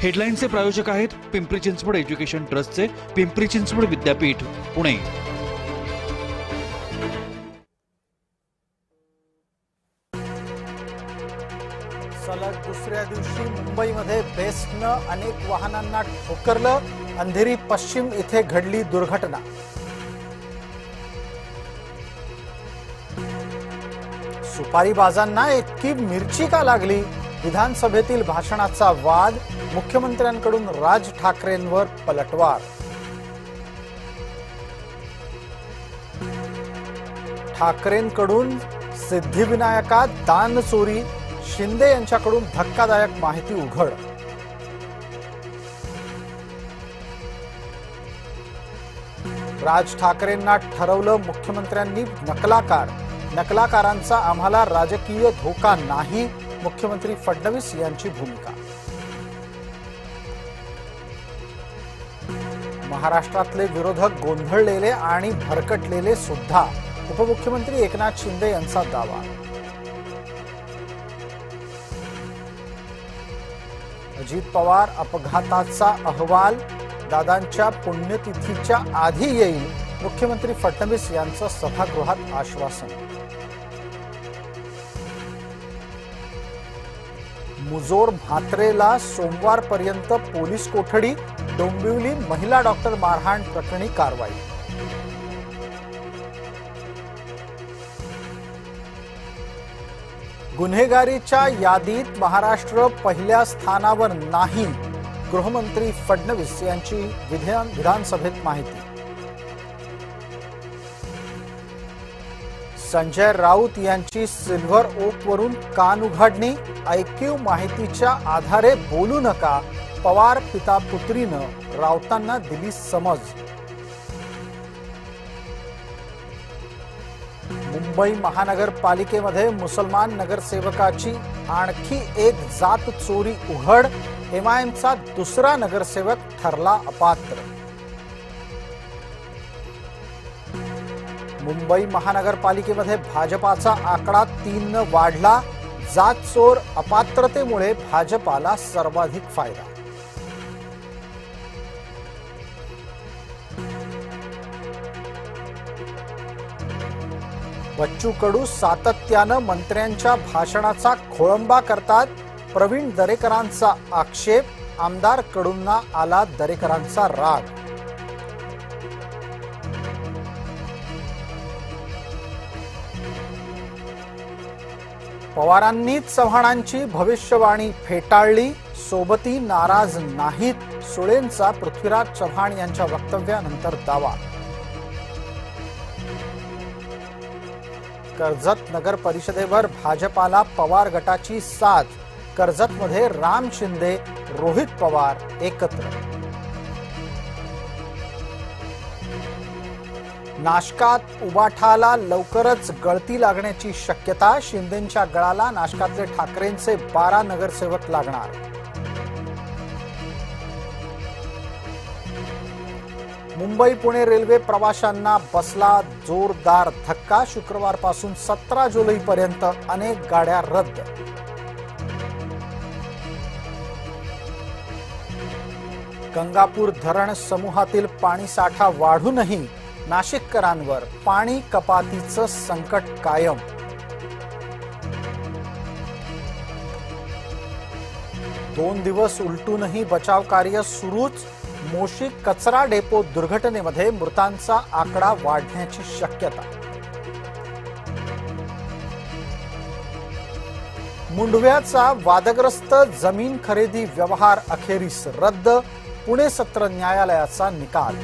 हेडलाईनचे प्रायोजक आहेत पिंपरी चिंचवड एज्युकेशन ट्रस्टचे पिंपरी चिंचवड विद्यापीठ पुणे। सलग दुसऱ्या दिवशी मुंबईमध्ये बेस्टनं अनेक वाहनांना ठोकरलं। अंधेरी पश्चिम इथे घडली दुर्घटना। सुपारीबाजांना इतकी मिरची का लागली? विधानसभेतील भाषणाचा वाद, मुख्यमंत्र्यांकडून राज ठाकरेंवर पलटवार। ठाकरेंकडून सिद्धिविनायकात दान चोरी, शिंदे यांच्याकडून धक्कादायक माहिती उघड। राज ठाकरेंना ठरवलं मुख्यमंत्र्यांनी नकलाकार, नकलाकारांचा आम्हाला राजकीय धोका नाही, मुख्यमंत्री फडणवीस यांची भूमिका। महाराष्ट्रातले विरोधक गोंधळलेले आणि भरकटलेले सुद्धा, उपमुख्यमंत्री एकनाथ शिंदे यांचा दावा। अजित पवार अपघाताचा अहवाल दादांच्या पुण्यतिथीच्या आधी येईल, मुख्यमंत्री फडणवीस यांचं सभागृहात आश्वासन। मुजोर म्हात्रेला सोमवारपर्यंत पोलीस कोठडी, डोंबिवली महिला डॉक्टर मारहाण प्रकरणी कारवाई। गुन्हेगारीच्या यादीत महाराष्ट्र पहिल्या स्थानावर नाही, गृहमंत्री फडणवीस यांची विधानसभेत माहिती। संजय राऊत यांची सिल्व्हर ओक वरून कान उघडणी, ऐकीव माहितीच्या आधारे बोलू नका, पवार पिता पुत्रीनं राऊतांना दिली समज। मुंबई महानगरपालिकेमध्ये मुसलमान नगरसेवकाची आणखी एक जात चोरी उघड, एमआयएमचा दुसरा नगरसेवक ठरला अपात्र। मुंबई महानगरपालिकेमध्ये भाजपाचा आकडा 3 वाढला, जात चोर अपात्रतेमुळे भाजपाला सर्वाधिक फायदा। बच्चू कडू सातत्यानं मंत्र्यांच्या भाषणाचा खोळंबा करतात, प्रवीण दरेकरांचा आक्षेप, आमदार कडूंना आला दरेकरांचा राग। पवारांनी चव्हाणांची भविष्यवाणी फेटाळली, सोबती नाराज नाहीत, सुळेंचा पृथ्वीराज चव्हाण यांच्या वक्तव्यानंतर दावा। कर्जत नगर परिषदेवर भाजपाला पवार गटाची साथ, कर्जतमध्ये राम शिंदे, रोहित पवार एकत्र। नाशकात उबाठाला लवकरच गळती लागण्याची शक्यता, शिंदेंच्या गळाला नाशकातले ठाकरेंचे 12 नगरसेवक लागणार। मुंबई पुणे रेल्वे प्रवाशांना बसला जोरदार धक्का, शुक्रवारपासून 17 जुलैपर्यंत अनेक गाड्या रद्द। गंगापूर धरण समूहातील पाणीसाठा वाढूनही नाशिककरांवर पाणी कपातीचं संकट कायम। दोन दिवस उलटूनही बचाव कार्य सुरूच, मोशी कचरा डेपो दुर्घटनेमध्ये मृतांचा आकडा वाढण्याची शक्यता। मुंढव्याचा वादग्रस्त जमीन खरेदी व्यवहार अखेरीस रद्द, पुणे सत्र न्यायालयाचा निकाल।